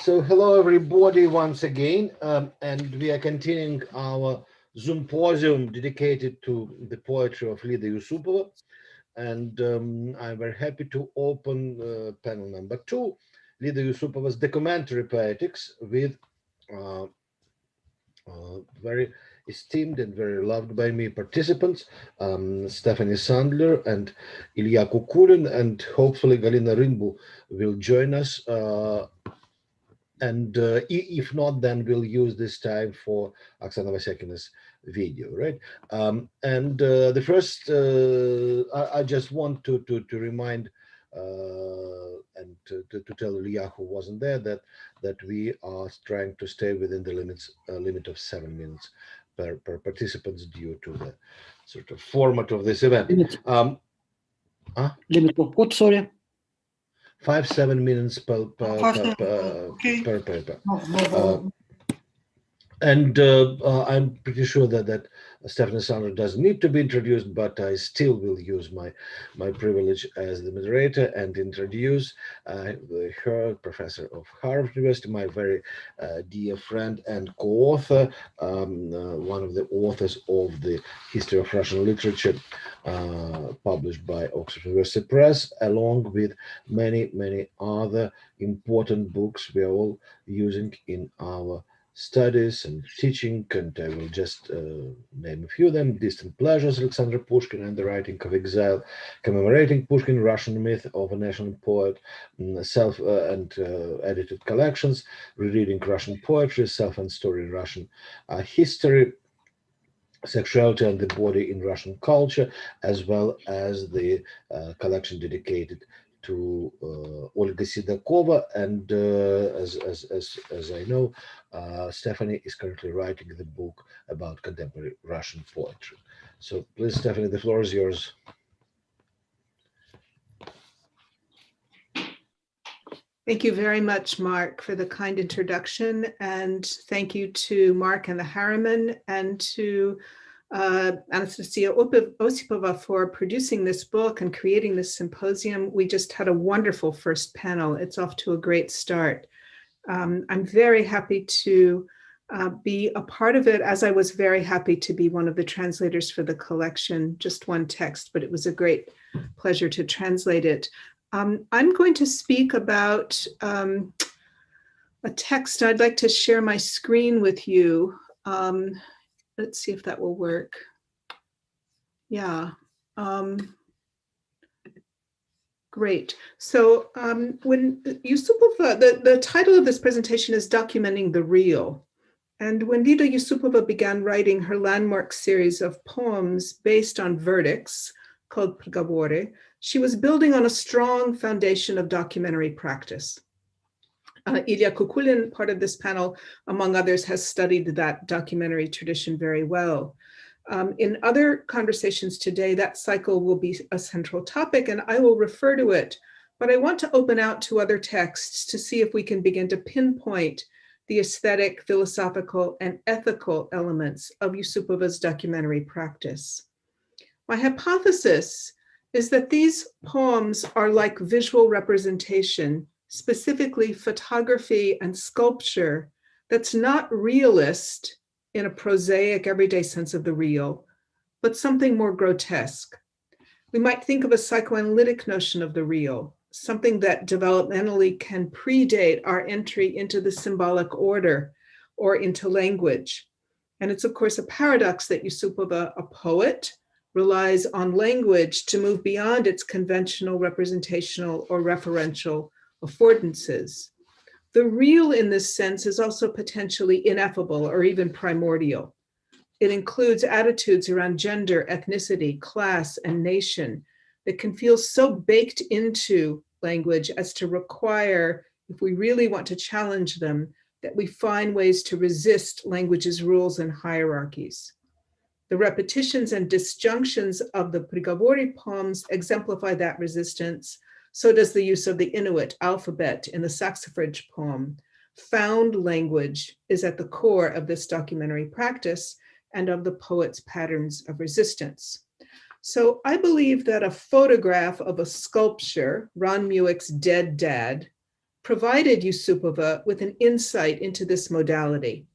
So hello everybody once again, and we are continuing our symposium dedicated to the poetry of Lida Yusupova, and I'm very happy to open panel number two, Lida Yusupova's documentary Poetics with uh, very esteemed and very loved by me participants, Stephanie Sandler and Ilya Kukulin, and hopefully Galina Rymbu will join us. And if not, then we'll use this time for Oksana Vasyakina's video, right? And the first, I just want to remind and to tell Ilya, who wasn't there, that we are trying to stay within the limit of 7 minutes per participants due to the sort of format of this event. Limit of what, sorry? 5-7 minutes per paper. And I'm pretty sure that Stephanie Sandler doesn't need to be introduced, but I still will use my privilege as the moderator and introduce her, professor of Harvard University, my very dear friend and co-author, one of the authors of the History of Russian Literature, published by Oxford University Press, along with many other important books we are all using in our studies and teaching, and I will just name a few of them: Distant Pleasures, Alexander Pushkin and the Writing of Exile, Commemorating Pushkin, Russian Myth of a National Poet, self and edited collections, Rereading Russian Poetry, Self and Story in Russian History, Sexuality and the Body in Russian Culture, as well as the collection dedicated to Olga Sidakova, and as I know, Stephanie is currently writing the book about contemporary Russian poetry. So please, Stephanie, the floor is yours. Thank you very much, Mark, for the kind introduction, and thank you to Mark and the Harriman and to Anastasia Osipova for producing this book and creating this symposium. We just had a wonderful first panel. It's off to a great start. I'm very happy to be a part of it, as I was very happy to be one of the translators for the collection, just one text, but it was a great pleasure to translate it. I'm going to speak about a text. I'd like to share my screen with you. Let's see if that will work. Yeah. Great. So when Yusupova, the title of this presentation is Documenting the Real. And when Lida Yusupova began writing her landmark series of poems based on verdicts called Prigovory, she was building on a strong foundation of documentary practice. Ilya Kukulin, part of this panel, among others, has studied that documentary tradition very well. In other conversations today, that cycle will be a central topic, and I will refer to it, but I want to open out to other texts to see if we can begin to pinpoint the aesthetic, philosophical, and ethical elements of Yusupova's documentary practice. My hypothesis is that these poems are like visual representation, specifically photography and sculpture, that's not realist in a prosaic, everyday sense of the real, but something more grotesque. We might think of a psychoanalytic notion of the real, something that developmentally can predate our entry into the symbolic order or into language. And it's, of course, a paradox that Yusupova, a poet, relies on language to move beyond its conventional, representational, or referential affordances. The real in this sense is also potentially ineffable or even primordial. It includes attitudes around gender, ethnicity, class, and nation that can feel so baked into language as to require, if we really want to challenge them, that we find ways to resist language's rules and hierarchies. The repetitions and disjunctions of the Prigovory poems exemplify that resistance. So does the use of the Inuit alphabet in the Saxifrage poem. Found language is at the core of this documentary practice and of the poet's patterns of resistance. So I believe that a photograph of a sculpture, Ron Muick's Dead Dad, provided Yusupova with an insight into this modality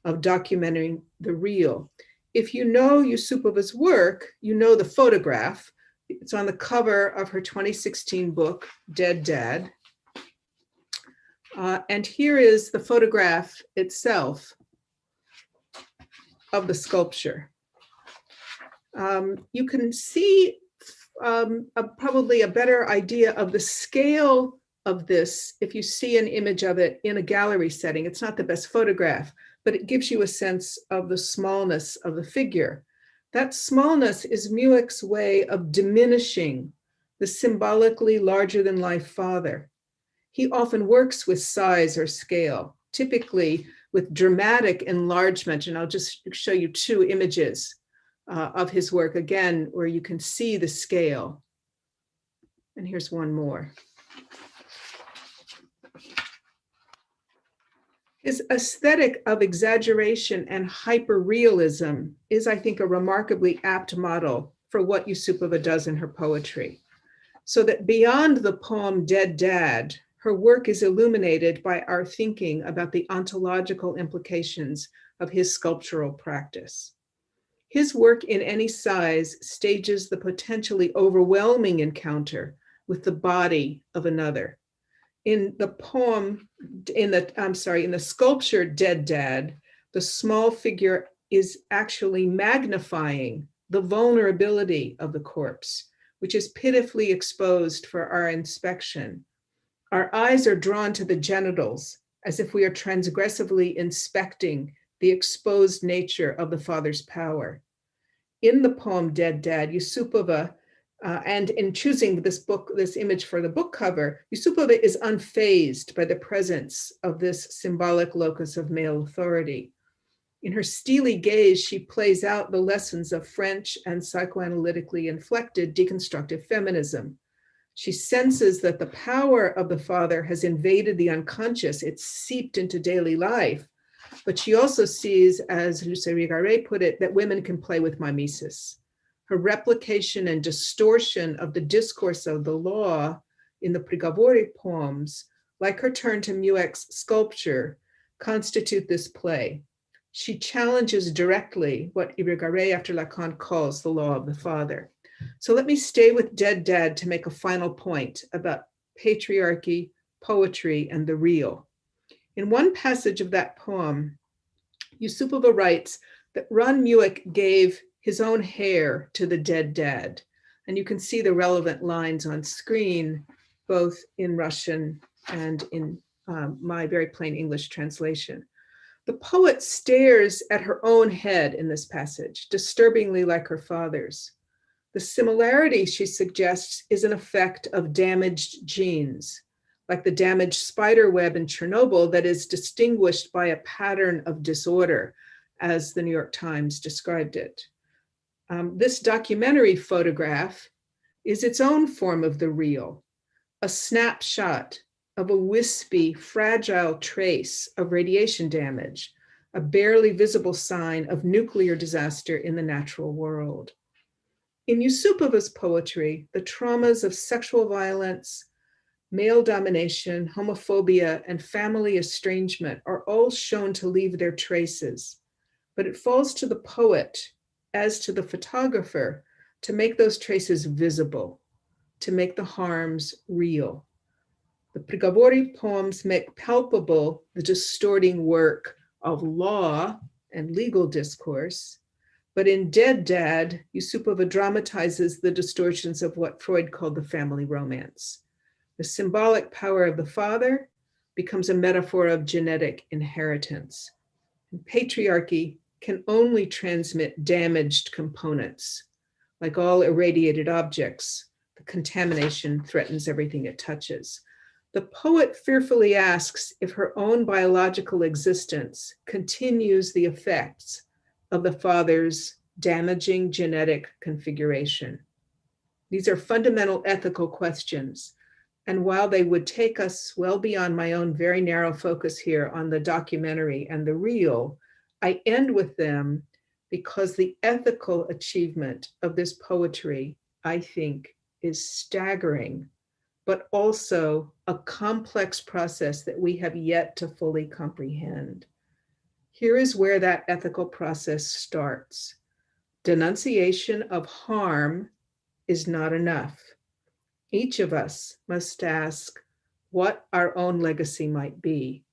of documenting the real. If you know Yusupova's work, you know the photograph. It's on the cover of her 2016 book, Dead Dad. And here is the photograph itself of the sculpture. You can see probably a better idea of the scale of this if you see an image of it in a gallery setting. It's not the best photograph, but it gives you a sense of the smallness of the figure. That smallness is Muek's way of diminishing the symbolically larger than life father. He often works with size or scale, typically with dramatic enlargement. And I'll just show you two images of his work again, where you can see the scale. And here's one more. His aesthetic of exaggeration and hyperrealism is, I think, a remarkably apt model for what Yusupova does in her poetry. So that beyond the poem Dead Dad, her work is illuminated by our thinking about the ontological implications of his sculptural practice. His work in any size stages the potentially overwhelming encounter with the body of another. In the sculpture Dead Dad, the small figure is actually magnifying the vulnerability of the corpse, which is pitifully exposed for our inspection. Our eyes are drawn to the genitals as if we are transgressively inspecting the exposed nature of the father's power. In the poem Dead Dad, Yusupova, and in choosing this image for the book cover, Yusupova is unfazed by the presence of this symbolic locus of male authority. In her steely gaze, she plays out the lessons of French and psychoanalytically inflected deconstructive feminism. She senses that the power of the father has invaded the unconscious, it's seeped into daily life. But she also sees, as Yusupova put it, that women can play with mimesis. Her replication and distortion of the discourse of the law in the Prigovory poems, like her turn to Muek's sculpture, constitute this play. She challenges directly what Irigaray after Lacan calls the law of the father. So let me stay with Dead Dad to make a final point about patriarchy, poetry, and the real. In one passage of that poem, Yusupova writes that Ron Muek gave his own hair to the dead dad. And you can see the relevant lines on screen, both in Russian and in my very plain English translation. The poet stares at her own head in this passage, disturbingly like her father's. The similarity, she suggests, is an effect of damaged genes, like the damaged spider web in Chernobyl that is distinguished by a pattern of disorder, as the New York Times described it. This documentary photograph is its own form of the real, a snapshot of a wispy, fragile trace of radiation damage, a barely visible sign of nuclear disaster in the natural world. In Yusupova's poetry, the traumas of sexual violence, male domination, homophobia, and family estrangement are all shown to leave their traces, but it falls to the poet, as to the photographer, to make those traces visible, to make the harms real. The Prigovory poems make palpable the distorting work of law and legal discourse, but in Dead Dad, Yusupova dramatizes the distortions of what Freud called the family romance. The symbolic power of the father becomes a metaphor of genetic inheritance. And patriarchy can only transmit damaged components. Like all irradiated objects, the contamination threatens everything it touches. The poet fearfully asks if her own biological existence continues the effects of the father's damaging genetic configuration. These are fundamental ethical questions. And while they would take us well beyond my own very narrow focus here on the documentary and the real, I end with them because the ethical achievement of this poetry, I think, is staggering, but also a complex process that we have yet to fully comprehend. Here is where that ethical process starts. Denunciation of harm is not enough. Each of us must ask what our own legacy might be.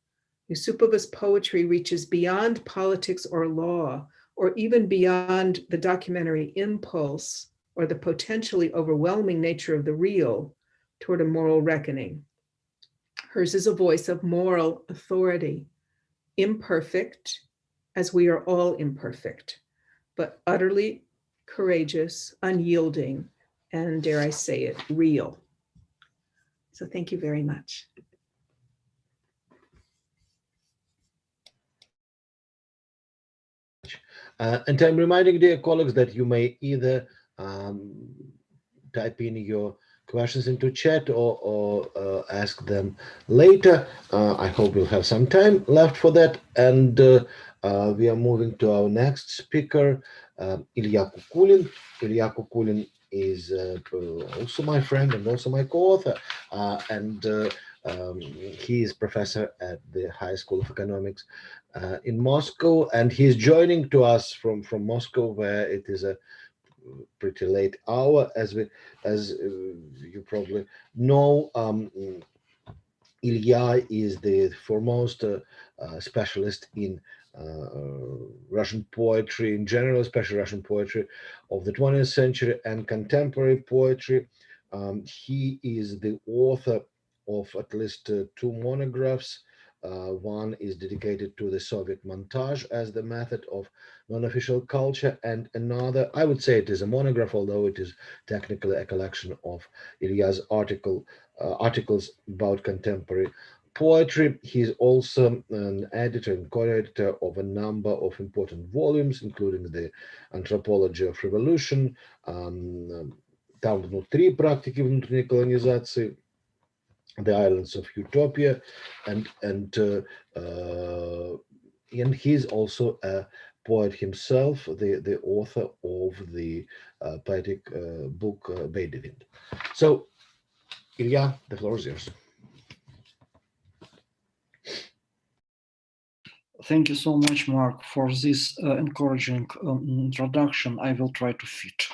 Yusupova's poetry reaches beyond politics or law, or even beyond the documentary impulse or the potentially overwhelming nature of the real toward a moral reckoning. Hers is a voice of moral authority, imperfect, as we are all imperfect, but utterly courageous, unyielding, and dare I say it, real. So thank you very much. And I'm reminding dear colleagues that you may either type in your questions into chat or ask them later. I hope we'll have some time left for that. And we are moving to our next speaker, Ilya Kukulin. Ilya Kukulin is also my friend and also my co-author. He is professor at the High School of Economics in Moscow, and he's joining to us from Moscow, where it is a pretty late hour, as you probably know. Ilya is the foremost specialist in Russian poetry in general, especially Russian poetry of the 20th century and contemporary poetry. He is the author of at least two monographs. One is dedicated to the Soviet montage as the method of non-official culture, and another, I would say it is a monograph, although it is technically a collection of Ilya's articles about contemporary poetry. He's also an editor and co-editor of a number of important volumes, including the Anthropology of Revolution, Там внутри практики внутренней колонизации, The Islands of Utopia, and he's also a poet himself, the author of the poetic book Bedewind. So, Ilya, the floor is yours. Thank you so much, Mark, for this encouraging introduction. I will try to fit.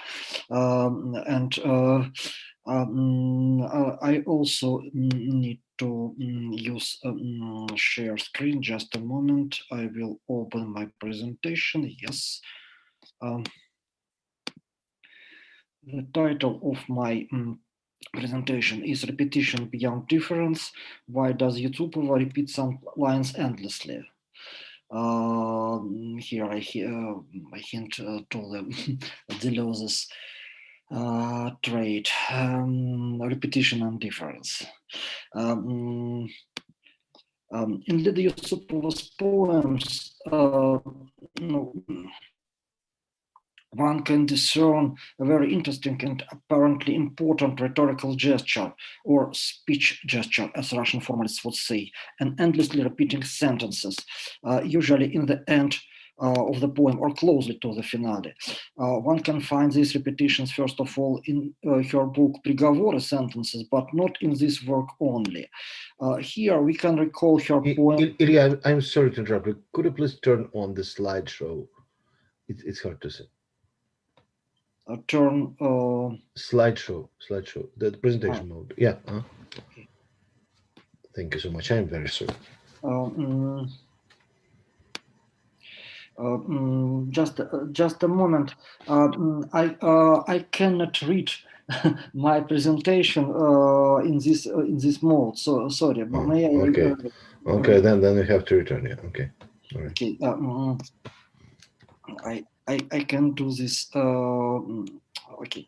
I also need to use share screen. Just a moment. I will open my presentation. Yes. The title of my presentation is Repetition Beyond Difference. Why does Yusupova repeat some lines endlessly? Here I hint to the Deleuze's trait, repetition and difference. In Lida Yusupova's poems, one can discern a very interesting and apparently important rhetorical gesture, or speech gesture, as Russian formalists would say, and endlessly repeating sentences, usually in the end of the poem or closely to the finale. One can find these repetitions, first of all, in her book Приговоры, sentences, but not in this work only. Here we can recall her poem. Ilya, I'm sorry to interrupt you. Could you please turn on the slideshow? It's hard to see. Turn slideshow, the presentation mode. Yeah. Okay. Thank you so much. I'm very sorry. Just a moment. I cannot read my presentation in this mode. So sorry. May okay. Okay. Then you have to return. Yeah. Okay. All right. Okay. I can do this. Okay.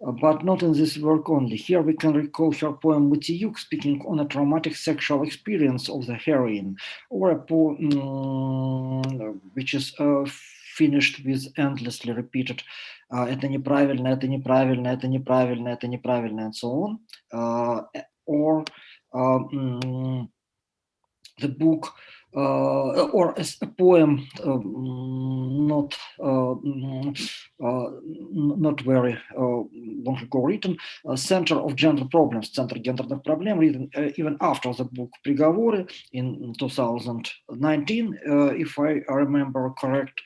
But not in this work only. Here we can recall her poem Mutiyuk, speaking on a traumatic sexual experience of the heroine, or a poem which is finished with endlessly repeated это неправильно, это неправильно, это неправильно, это неправильно, and so on. Or the book or as a poem not very long ago written, Center of Gender Problems, Центр гендерных проблем, written even after the book Приговоры in 2019, if I remember correct,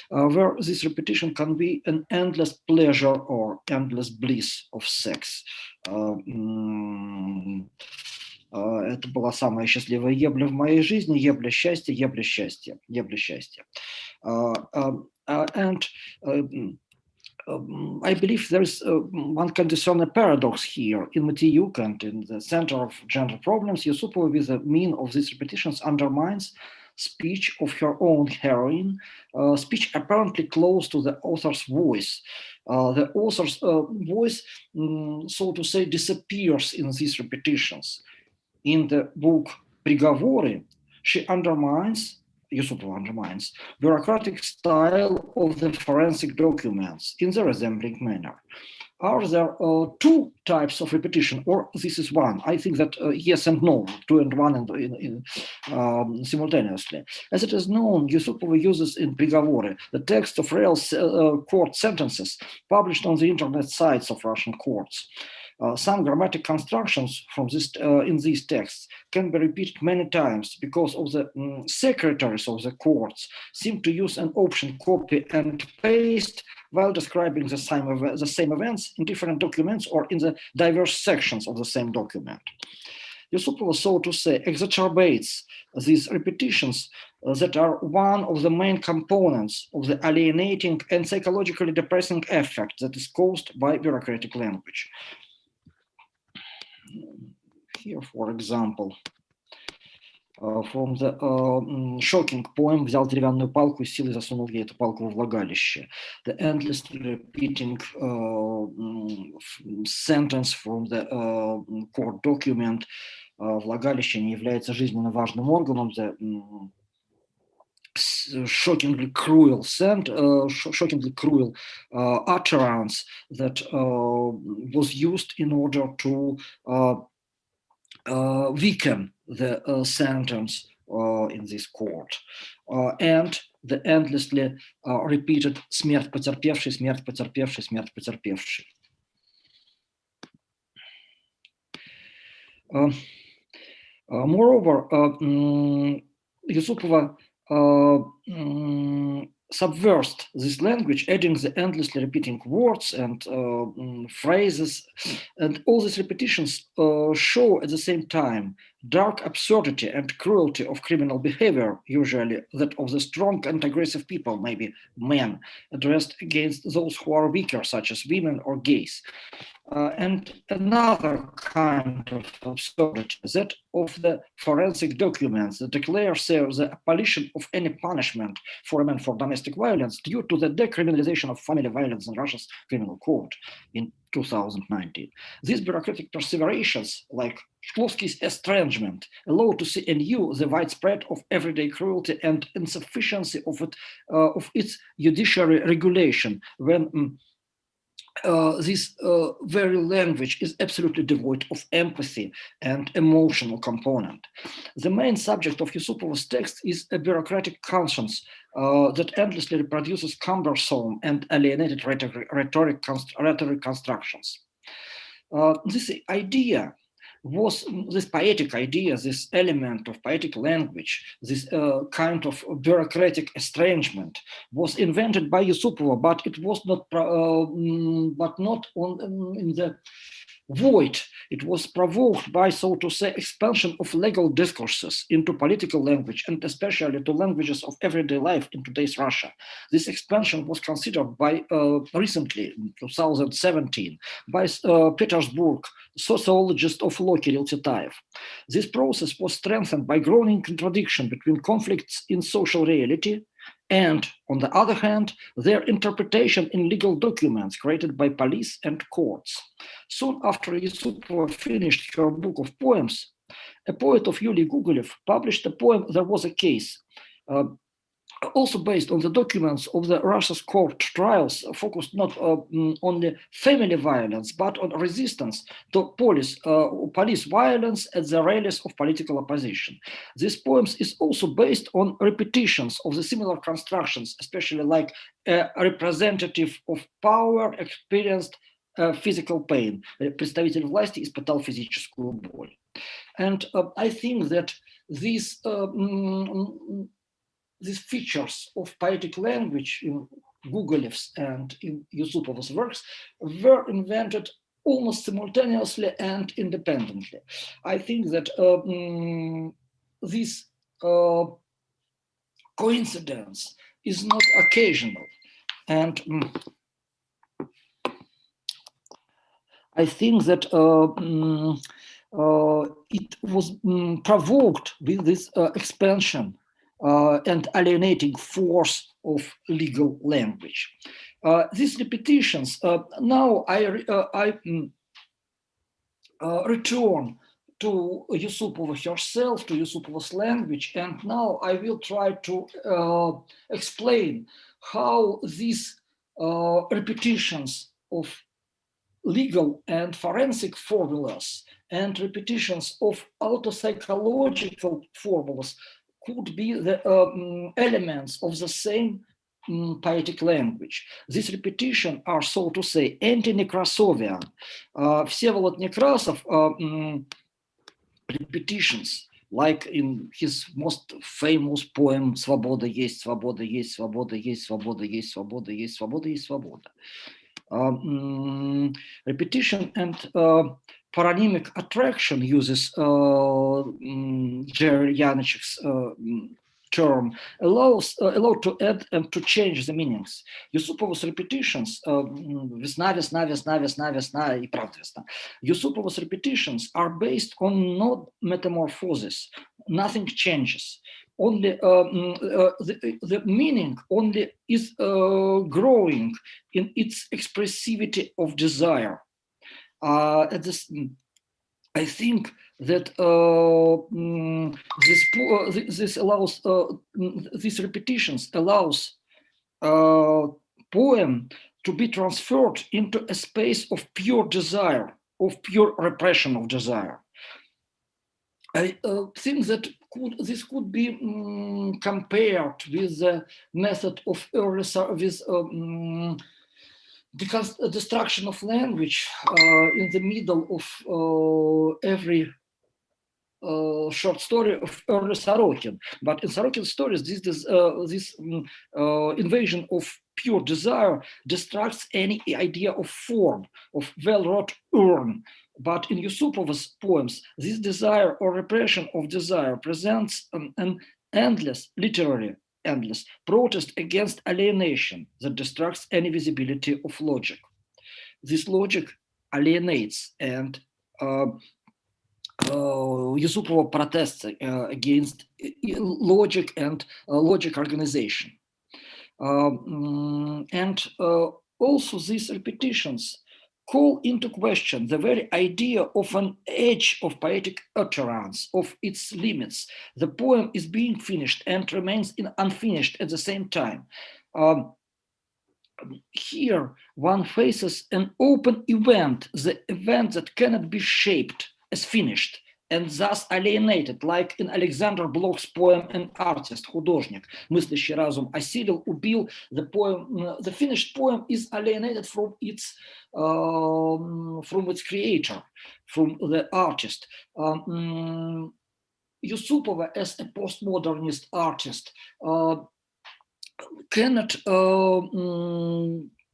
where this repetition can be an endless pleasure or endless bliss of sex. Это была самая счастливая ебля в моей жизни, ебля счастья, ебля счастья, ебля счастья. And I believe there is one can discern a paradox here in Matiyuk and in the Center of Gender Problems. Yusupova, with the mean of these repetitions, undermines speech of her own heroine, speech apparently close to the author's voice. The author's voice, so to say, disappears in these repetitions. In the book Приговоры, Yusupova undermines bureaucratic style of the forensic documents in the resembling manner. Are there two types of repetition, or this is one? I think that yes and no, two and one simultaneously. As it is known, Yusupova uses in Приговоры the text of real court sentences published on the internet sites of Russian courts. Some grammatic constructions from in these texts can be repeated many times because of the secretaries of the courts seem to use an option copy and paste while describing the same events in different documents or in the diverse sections of the same document. Yusupova, so to say, exacerbates these repetitions that are one of the main components of the alienating and psychologically depressing effect that is caused by bureaucratic language. Here, for example, from the shocking poem «Взял деревянную палку и силой засунул ей эту палку во влагалище». The endlessly repeating sentence from the court document «Влагалище не является жизненно важным органом». The shockingly cruel utterance that was used in order to weaken the sentence in this court, and the endlessly repeated смерть потерпевший, смерть потерпевший, смерть потерпевший. Moreover, Yusupova subversed this language, adding the endlessly repeating words and phrases, and all these repetitions show at the same time dark absurdity and cruelty of criminal behavior, usually that of the strong and aggressive people, maybe men, addressed against those who are weaker, such as women or gays. And another kind of absurdity, that of the forensic documents that declare the abolition of any punishment for a man for domestic violence due to the decriminalization of family violence in Russia's criminal code in 2019. These bureaucratic perseverations, like Shklovsky's estrangement, allow to see anew the widespread of everyday cruelty and insufficiency of its judiciary regulation when this very language is absolutely devoid of empathy and emotional component. The main subject of Yusupova's text is a bureaucratic conscience that endlessly reproduces cumbersome and alienated rhetoric constructions. This idea was this poetic idea, this element of poetic language, this kind of bureaucratic estrangement was invented by Yusupova, but it was not, in the void. It was provoked by, so to say, expansion of legal discourses into political language and especially to languages of everyday life in today's Russia. This expansion was considered by recently, in 2017, by Petersburg sociologist of law Kirill Tsetayev. This process was strengthened by growing contradiction between conflicts in social reality and, on the other hand, their interpretation in legal documents created by police and courts. Soon after Yusupova finished her book of poems, a poet of Ilya Kukulin published a poem, There Was a Case, also based on the documents of the Russia's court trials, focused not on the family violence, but on resistance to police violence at the rallies of political opposition. This poem is also based on repetitions of the similar constructions, especially like a representative of power experienced physical pain. Представитель власти испытал физическую боль. And I think that these features of poetic language in Gogolev's and in Yusupov's works were invented almost simultaneously and independently. I think that this coincidence is not occasional. And I think that it was provoked with this expansion and alienating force of legal language. These repetitions, now I return to Yusupova herself, to Yusupova's language, and now I will try to explain how these repetitions of legal and forensic formulas and repetitions of autopsychological formulas could be the elements of the same poetic language. These repetitions are, so to say, anti-Nekrasovian. Всеволод Некрасов repetitions, like in his most famous poem «Свобода есть, свобода есть, свобода есть, свобода есть, свобода есть, свобода есть, свобода». Repetition and paronymic attraction uses Jerry Janacek's term allow to add and to change the meanings. Yusupov's repetitions весна, весна, весна, весна, весна и правда весна. Yusupov's repetitions are based on no metamorphosis. Nothing changes. Only the meaning only is growing in its expressivity of desire. At this, I think that this allows these repetitions allows poem to be transferred into a space of pure desire, of pure repression of desire. I think that this could be compared with the method of early destruction of language in the middle of every short story of early Sorokin. But in Sorokin's stories, this invasion of pure desire destructs any idea of form, of well-wrought urn. But in Yusupov's poems, this desire or repression of desire presents an endless, literally endless, protest against alienation that destructs any visibility of logic. This logic alienates, and Yusupova protests against logic and logic organization. And also these repetitions call into question the very idea of an edge of poetic utterance, of its limits. The poem is being finished and remains unfinished at the same time. Here one faces an open event, the event that cannot be shaped as finished and thus alienated, like in Alexander Bloch's poem «An Artist», художник, мыслящий разум осилил, убил. The finished poem is alienated from its creator, from the artist. Yusupova, as a postmodernist artist, cannot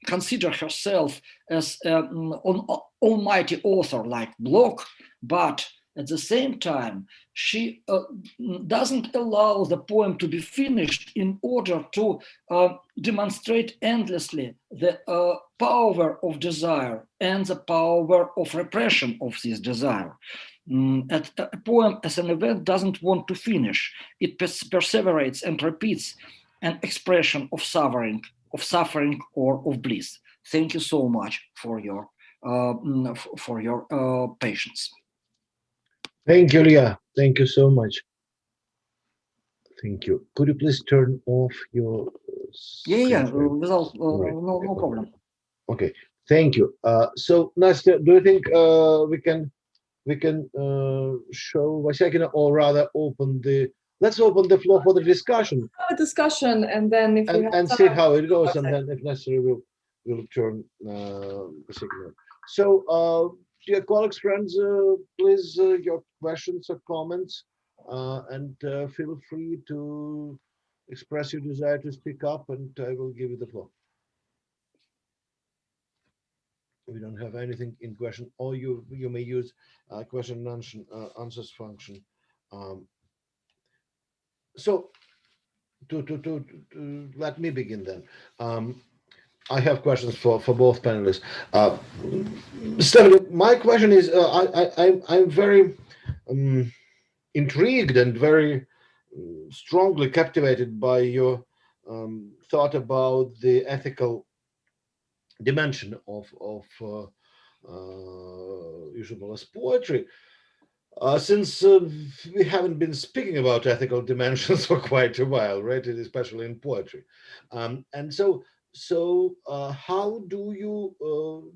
consider herself as an almighty author like Bloch, but at the same time, she doesn't allow the poem to be finished in order to demonstrate endlessly the power of desire and the power of repression of this desire. A poem as an event doesn't want to finish. It perseverates and repeats an expression of suffering or of bliss. Thank you so much for your patience. Thank you, Ilya. Thank you so much. Thank you. Could you please turn off your Yeah, screen? without Right. no problem. Okay, thank you. So Nastya, do you think we can show Vasyakina, or rather let's open the floor for the discussion Have a discussion, and then if we have and time, see how it goes, and okay. then if necessary we'll turn Vasyakina. So dear colleagues, friends, please your questions or comments, and feel free to express your desire to speak up, and I will give you the floor. We don't have anything in question, or you may use question and answers function. So to let me begin then. I have questions for both panelists. Stephanie, my question is, I'm very intrigued and very strongly captivated by your thought about the ethical dimension of Yusupova's poetry. Since we haven't been speaking about ethical dimensions for quite a while, right? Especially in poetry, and how do you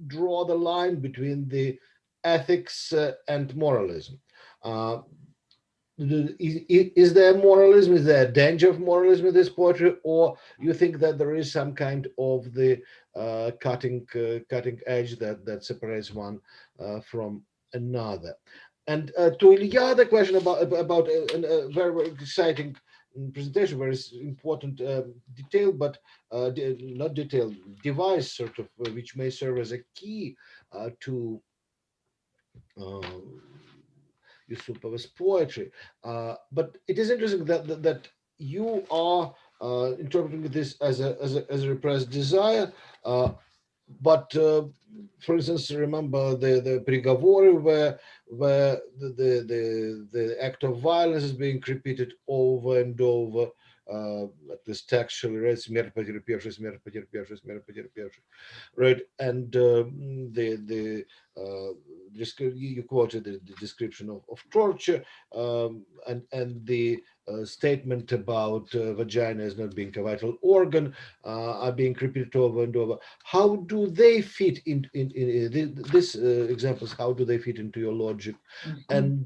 draw the line between the ethics and moralism? Uh, is there moralism? Is there a danger of moralism in this poetry, or you think that there is some kind of the cutting edge that separates one from another? And to Ilya, the question about a very, very exciting presentation, very important detail, but not detail, device sort of, which may serve as a key to Yusupova's poetry. But it is interesting that you are interpreting this as a repressed desire. But for instance, remember the Prigovory, where the act of violence is being repeated over and over. Like this textually, right? Смерть потерпевший, смерть потерпевший, смерть потерпевший, right? And you quoted the description of torture, and the statement about vagina as not being a vital organ are being repeated over and over. How do they fit in these examples? How do they fit into your logic? And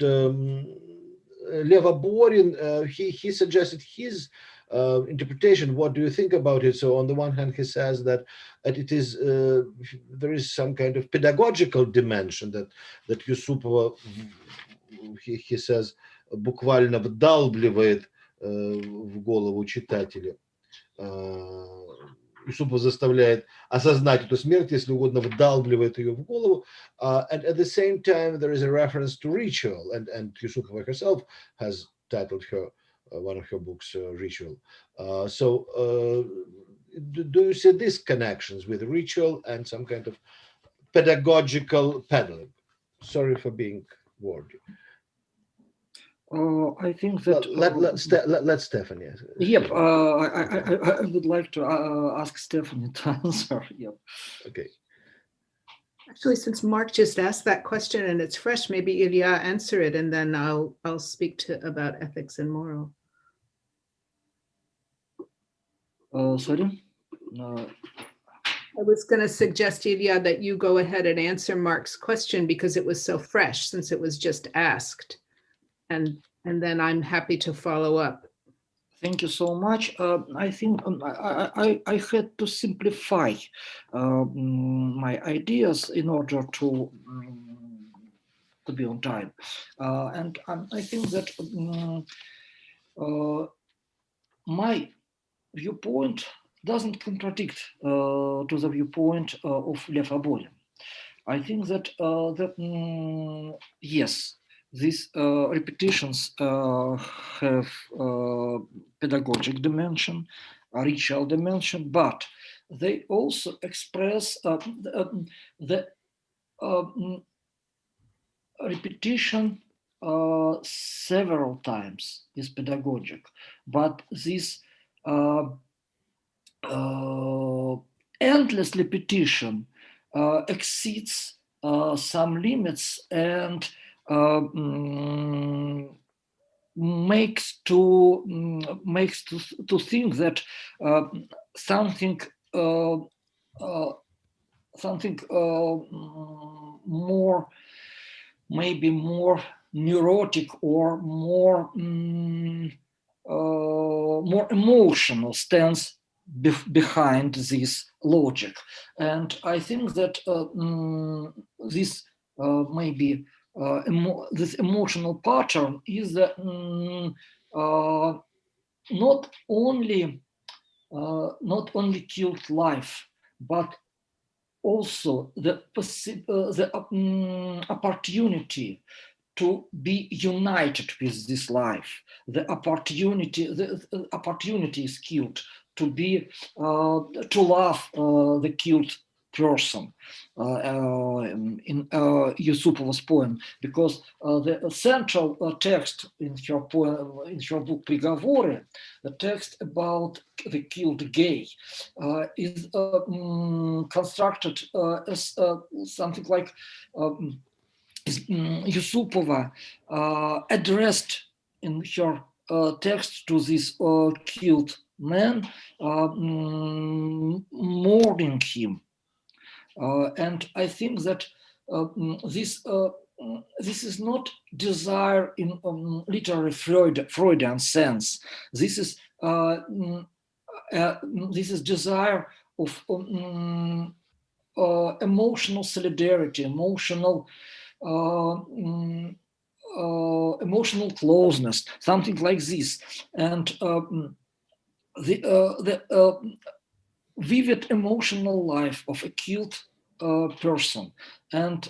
Leva Borin, he suggested his interpretation. What do you think about it? So on the one hand, he says that it is there is some kind of pedagogical dimension that Yusupova, he says, буквально вдалбливает в голову читателя. Yusupova заставляет осознать эту смерть, если угодно, вдалбливает ее в голову. And at the same time, there is a reference to ritual, and Yusupova herself has titled one of her books Ritual. So do you see these connections with ritual and some kind of pedagogical peddling? Sorry for being wordy. I think that let Stephanie. Yep, I would like to ask Stephanie to answer. Yep. Okay. Actually, since Mark just asked that question and it's fresh, maybe Ilya answer it, and then I'll speak about ethics and moral. Sorry. I was going to suggest, Ilya, that you go ahead and answer Mark's question because it was so fresh since it was just asked. And then I'm happy to follow up. Thank you so much. I think I had to simplify my ideas in order to be on time. And I think that my viewpoint doesn't contradict to the viewpoint of Lev Aborin. I think that yes, these repetitions have pedagogic dimension, a ritual dimension, but they also express the repetition several times is pedagogic, but this endless repetition exceeds some limits and makes to think that something more, maybe more neurotic or more more emotional stands behind this logic. And I think that this maybe this emotional pattern is not only killed life, but also the opportunity to be united with this life. The opportunity is killed to be to love the killed person in Yusupova's poem, because the central text in her poem, in her book Приговоры, the text about the killed gay, is constructed as something like Yusupova addressed in her text to this killed man, mourning him. And I think that this is not desire in literary Freudian sense. This is desire of emotional solidarity, emotional closeness, something like this. And the vivid emotional life of a killed person, and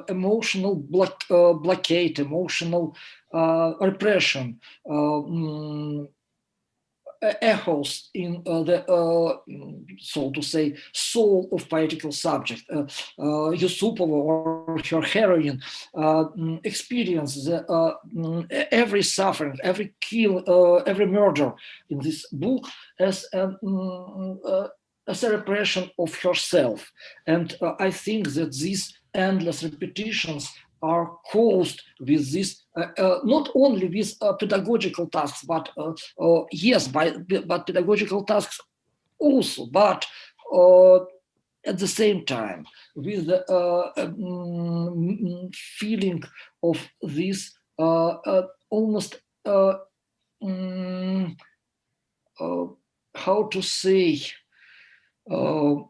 emotional blockade, emotional repression echoes in the, so to say, soul of poetical subject. Yusupova, or her heroine, experiences every suffering, every kill, every murder in this book as a repression of herself. And I think that these endless repetitions are caused with this, not only with pedagogical tasks, but yes, but pedagogical tasks also, but at the same time with the feeling of this almost how to say, of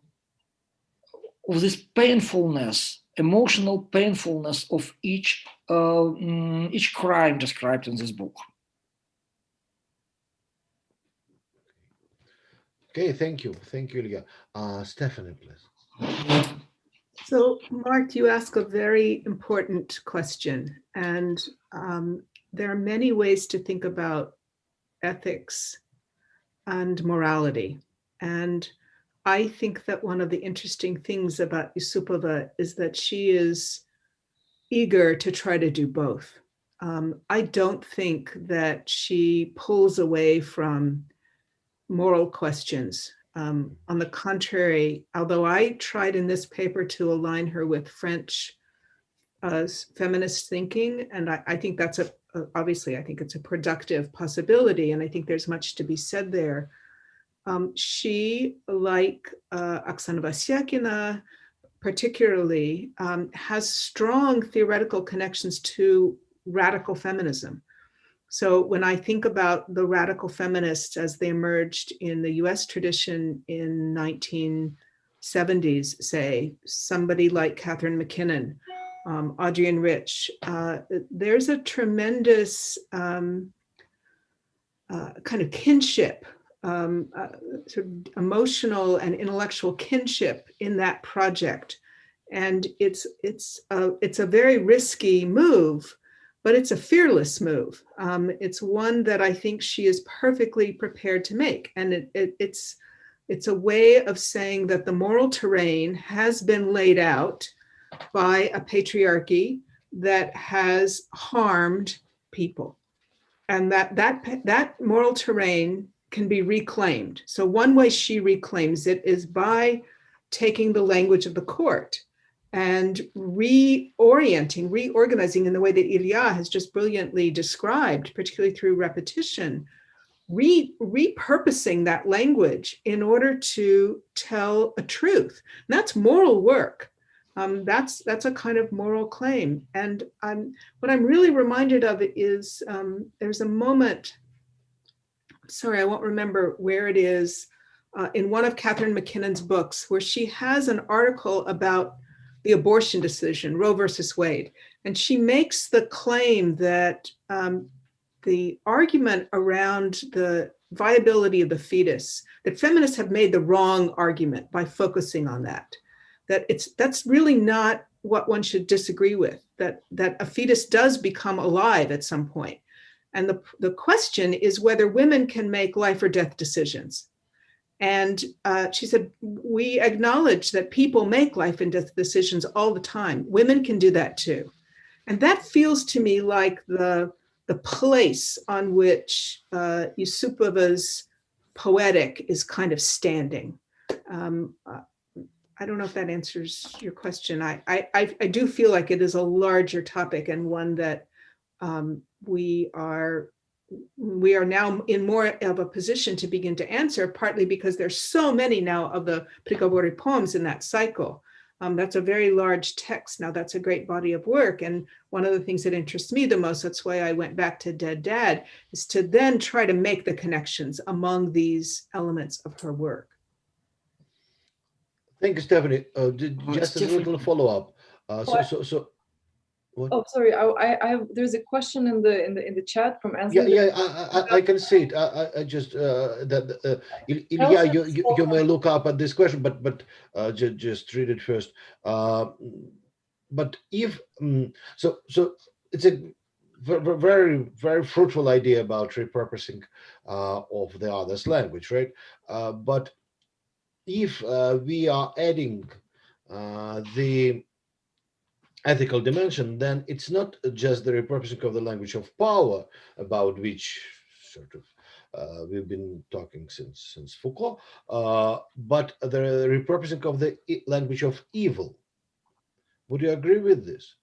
this painfulness, emotional painfulness of each crime described in this book. Okay, thank you, Ilya. Stephanie, please. So, Mark, you ask a very important question, and there are many ways to think about ethics and morality. And I think that one of the interesting things about Yusupova is that she is eager to try to do both. I don't think that she pulls away from moral questions. On the contrary, although I tried in this paper to align her with French feminist thinking, and I think that's obviously, I think it's a productive possibility, and I think there's much to be said there. She, like Oksana Vasyakina, particularly, has strong theoretical connections to radical feminism. So when I think about the radical feminists as they emerged in the US tradition in 1970s, say, somebody like Catherine McKinnon, Adrienne Rich, there's a tremendous kind of kinship, sort of emotional and intellectual kinship in that project. And it's a very risky move, but it's a fearless move. It's one that I think she is perfectly prepared to make. And it's a way of saying that the moral terrain has been laid out by a patriarchy that has harmed people. And that moral terrain can be reclaimed. So one way she reclaims it is by taking the language of the court and reorganizing in the way that Ilya has just brilliantly described, particularly through repetition, repurposing that language in order to tell a truth. And that's moral work. That's a kind of moral claim. And what I'm really reminded of is there's a moment, sorry, I won't remember where it is, in one of Catherine McKinnon's books, where she has an article about the abortion decision, Roe versus Wade. And she makes the claim that the argument around the viability of the fetus, that feminists have made the wrong argument by focusing on that, that's really not what one should disagree with, that a fetus does become alive at some point. And the question is whether women can make life or death decisions. And she said, we acknowledge that people make life and death decisions all the time. Women can do that too. And that feels to me like the place on which Yusupova's Poetic is kind of standing. I don't know if that answers your question. I do feel like it is a larger topic and one that we are now in more of a position to begin to answer, partly because there's so many now of the Prigovory poems in that cycle. That's a very large text. Now that's a great body of work. And one of the things that interests me the most, that's why I went back to Dead Dad, is to then try to make the connections among these elements of her work. Thank you, Stephanie. Just a little follow-up. What? Oh, sorry. There's a question in the chat from Anthony. Yeah, I can see it. I just Ilya, you may look up at this question, but just read it first. But if so it's a very, very fruitful idea about repurposing of the other's language, right? But if we are adding the ethical dimension, then it's not just the repurposing of the language of power, about which sort of we've been talking since Foucault, but the repurposing of the language of evil. Would you agree with this?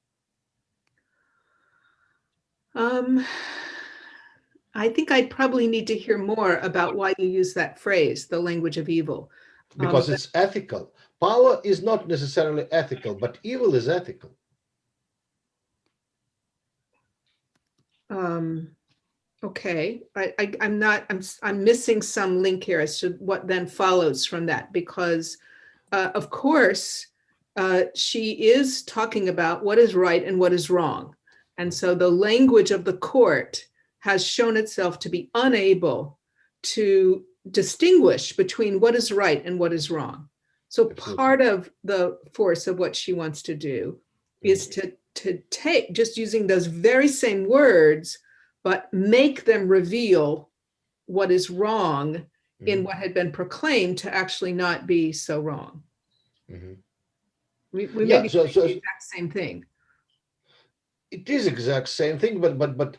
I think I probably need to hear more about why you use that phrase, the language of evil. Because it's ethical. Power is not necessarily ethical, but evil is ethical. Okay, I'm missing some link here as to what then follows from that, because of course she is talking about what is right and what is wrong. And so the language of the court has shown itself to be unable to distinguish between what is right and what is wrong. So part of the force of what she wants to do is to take, just using those very same words, but make them reveal what is wrong in what had been proclaimed to actually not be so wrong. We may be doing the exact same thing. It is exact same thing, but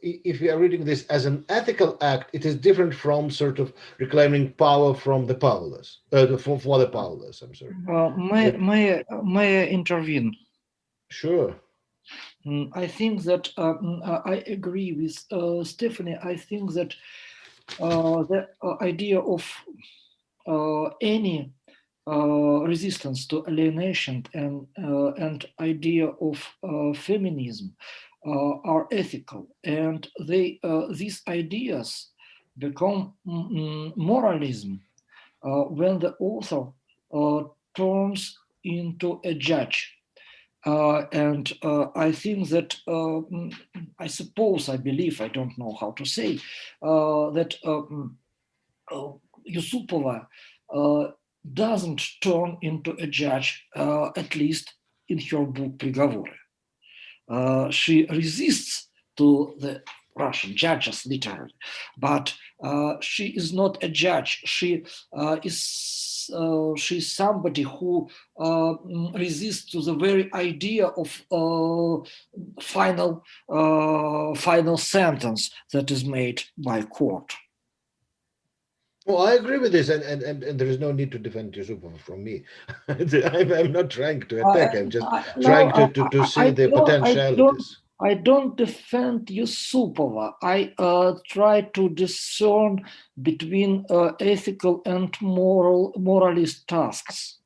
if we are reading this as an ethical act, it is different from sort of reclaiming power from the powerless, for the powerless. I'm sorry. May I intervene? Sure. I think that I agree with Stephanie. I think that the idea of any resistance to alienation and idea of feminism are ethical, and these ideas become moralism when the author turns into a judge. And I think that, I believe, I don't know how to say, that Yusupova doesn't turn into a judge, at least in her book Prigovory. She resists to the Russian judges, literally, but she is not a judge. She's somebody who resists to the very idea of final sentence that is made by court. Well, I agree with this, and there is no need to defend Yusupov from me. I'm not trying to attack. I'm just trying to see the potentialities. I don't defend Yusupova. I try to discern between ethical and moralist tasks.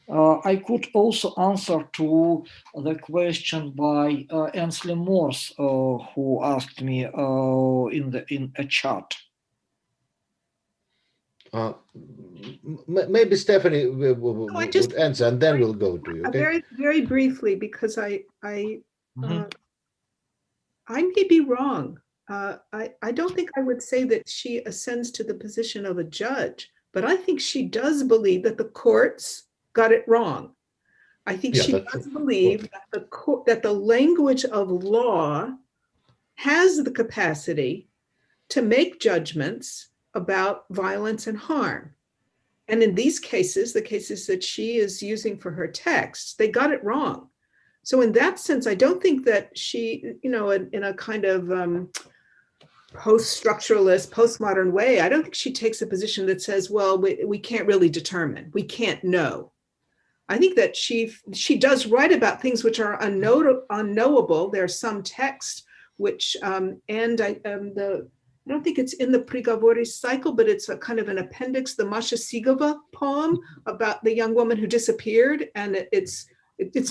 I could also answer to the question by Ainsley Morse, who asked me in a chat. Maybe Stephanie would answer, and then we'll go to you. Okay. Very briefly, because I may be wrong. I don't think I would say that she ascends to the position of a judge, but I think she does believe that the courts got it wrong. I think she does believe that the language of law has the capacity to make judgments about violence and harm. And in these cases, the cases that she is using for her texts, they got it wrong. So in that sense, I don't think that she, in a kind of post-structuralist, postmodern way, I don't think she takes a position that says, well, we can't really determine, we can't know. I think that she does write about things which are unknowable. There's some text which, and I don't think it's in the Prigovori cycle, but it's a kind of an appendix, the Masha Sigova poem about the young woman who disappeared, and it's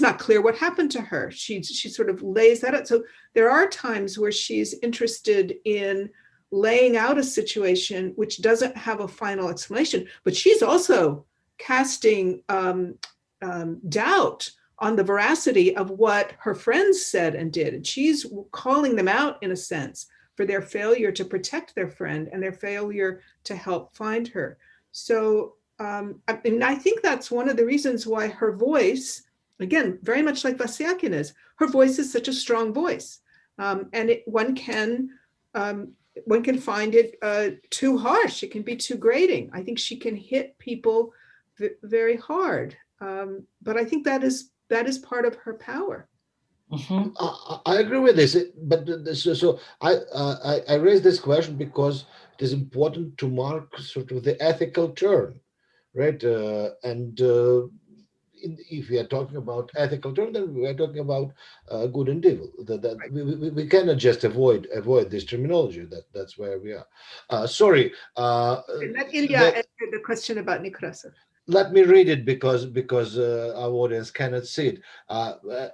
not clear what happened to her. She sort of lays that out. So there are times where she's interested in laying out a situation which doesn't have a final explanation, but she's also casting doubt on the veracity of what her friends said and did. And she's calling them out, in a sense, for their failure to protect their friend and their failure to help find her. So I think that's one of the reasons why her voice, again, very much like Vasyakina's, her voice is such a strong voice. And one can find it too harsh. It can be too grating. I think she can hit people very hard. But I think that is part of her power. I agree with this, but so I raise this question because it is important to mark sort of the ethical turn, right? If we are talking about ethical turn, then we are talking about good and evil. We cannot just avoid this terminology. That's where we are. Sorry. Let Ilya answer the question about Nekrasov. Let me read it because our audience cannot see it.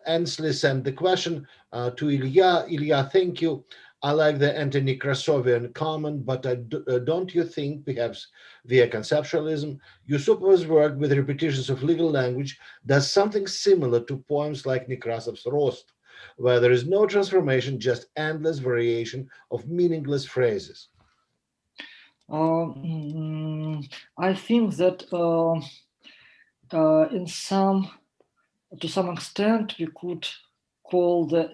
Ainsley sent the question to Ilya. Ilya, thank you. I like the anti-Nekrasovian comment, but don't you think perhaps via conceptualism, Yusupov's work with repetitions of legal language does something similar to poems like Nekrasov's Rost, where there is no transformation, just endless variation of meaningless phrases? I think that to some extent we could call the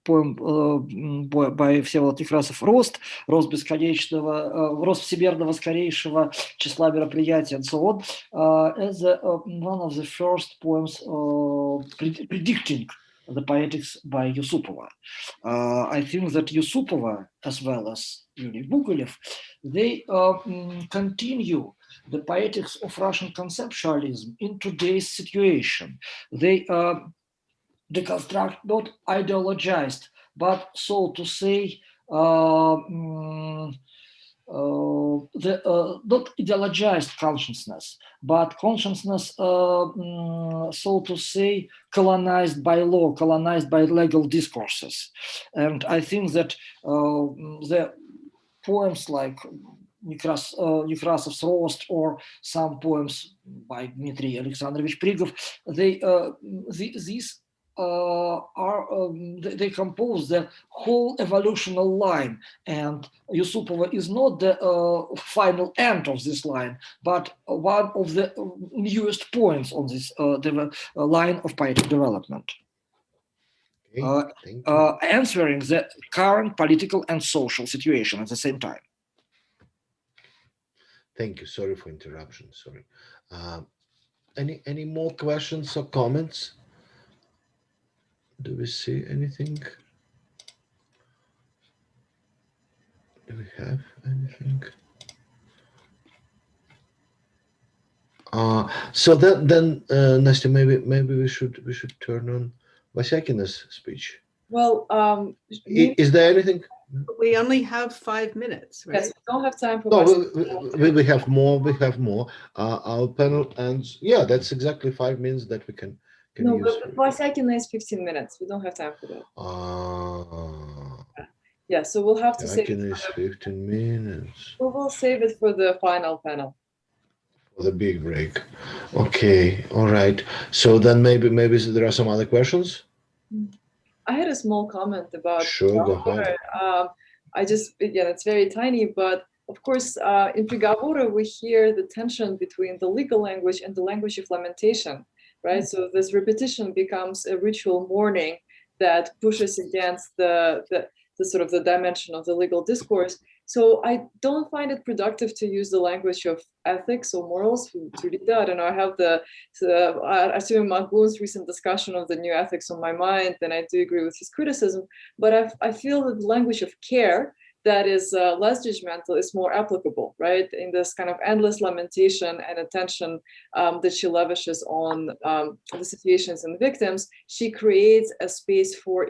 poem by Всеволод Некрасов «Рост», рост бесконечного, рост всемирного скорейшего числа мероприятий and so on, as one of the first poems predicting the Poetics by Yusupova. I think that Yusupova, as well as Yury Bukolev, they continue the Poetics of Russian conceptualism in today's situation. They deconstruct not ideologized, but so to say, not ideologized consciousness, but consciousness, so to say, colonized by law, colonized by legal discourses. And I think that the poems like Nekrasov's Rost or some poems by Dmitry Alexandrovich Prigov, these they compose the whole evolutional line, and Yusupova is not the final end of this line, but one of the newest points on this line of poetic development. Answering the current political and social situation at the same time. Thank you. Sorry for interruption. Sorry. Any more questions or comments? Do we see anything? Do we have anything? So then, Nastya, maybe we should turn on Vasyakina's speech. Well, Is there anything? We only have 5 minutes, right? yes, we don't have time for No, Vasyakina. we have more. We have more. Our panel ends. Yeah, that's exactly 5 minutes that we can No, use. but Vasyakina is 15 minutes. We don't have time for that. Yeah, so we'll have to save it. Vasyakina is 15 minutes We will save it for the final panel. for the big break. Okay, all right. So then maybe there are some other questions. I had a small comment about Sure, go ahead. I just, again, it's very tiny, but of course, in Prigovore, we hear the tension between the legal language and the language of lamentation, right? So this repetition becomes a ritual mourning that pushes against the sort of the dimension of the legal discourse. So I don't find it productive to use the language of ethics or morals to Lida. I don't know, I have Artyom Magun's recent discussion of the new ethics on my mind, and I do agree with his criticism, but I feel that the language of care that is less judgmental is more applicable, right? In this kind of endless lamentation and attention that she lavishes on the situations and victims, she creates a space for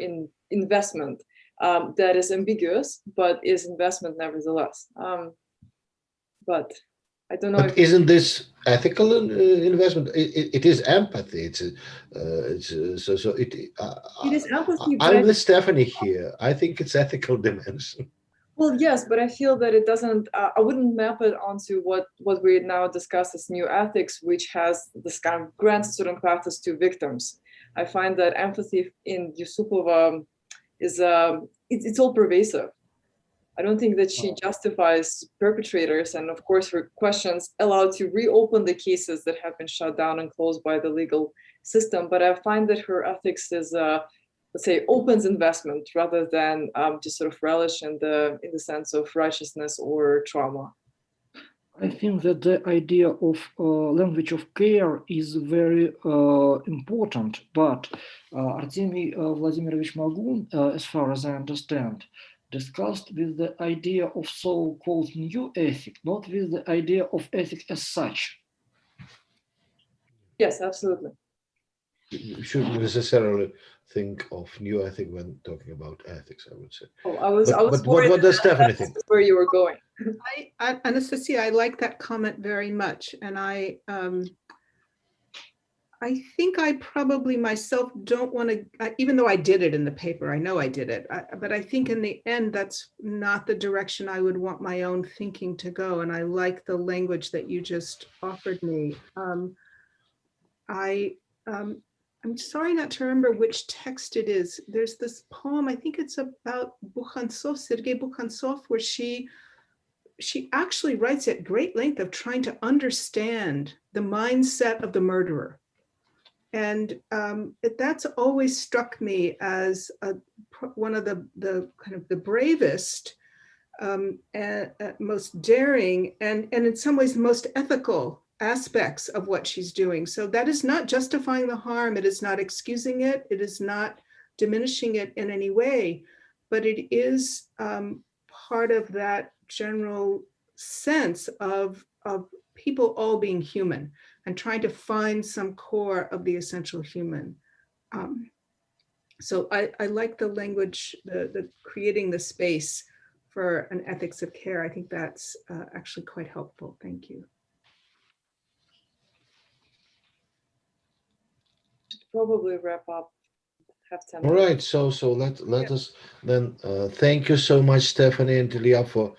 investment that is ambiguous, but is investment nevertheless. But I don't know. But isn't this ethical investment? It is empathy. It is empathy. I'm with Stephanie here. I think it's ethical dimension. Well, yes, but I feel that it doesn't. I wouldn't map it onto what we now discuss as new ethics, which has this kind of grant certain classes to victims. I find that empathy in Yusupova is it's all pervasive. I don't think that she justifies perpetrators, and of course her questions allow to reopen the cases that have been shut down and closed by the legal system. But I find that her ethics is, let's say, opens investment rather than just sort of relish in the sense of righteousness or trauma. I think that the idea of language of care is very important, but Artemy Vladimirovich Magun, as far as I understand, discussed with the idea of so-called new ethic, not with the idea of ethic as such. Yes, absolutely. You shouldn't necessarily think of new ethic when talking about ethics, I would say. Oh, I was but what does Stephanie think? Where you were going. Anastasia, I like that comment very much. And I think I probably myself don't want to, even though I did it in the paper, I know I did it, but I think in the end, that's not the direction I would want my own thinking to go. And I like the language that you just offered me. I'm sorry not to remember which text it is. There's this poem, I think it's about Bukhantsov, Sergei Bukhantsov, where she actually writes at great length of trying to understand the mindset of the murderer. And that's always struck me as one of the kind of the bravest, and most daring, and in some ways most ethical aspects of what she's doing. So that is not justifying the harm. It is not excusing it. It is not diminishing it in any way, but it is part of that general sense of people all being human and trying to find some core of the essential human. So I like the language, the creating the space for an ethics of care. I think that's actually quite helpful. Thank you. Probably wrap up. Have 10 All right, so let us then thank you so much, Stephanie and Ilya, for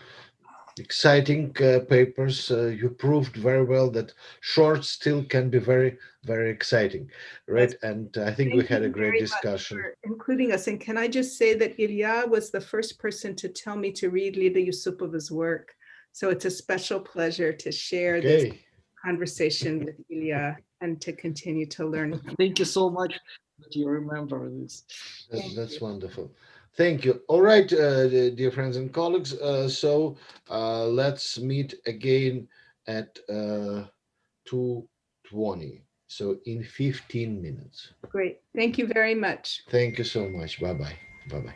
exciting papers. You proved very well that short still can be very, very exciting, right? And I think we had a great discussion, including us. And can I just say that Ilya was the first person to tell me to read Lida Yusupova's work. So it's a special pleasure to share this conversation with Ilya and to continue to learn. Thank you so much that you remember this. That's wonderful. Thank you. All right, dear friends and colleagues. So let's meet again at 2:20. So in 15 minutes. Great. Thank you very much. Thank you so much. Bye-bye. Bye-bye.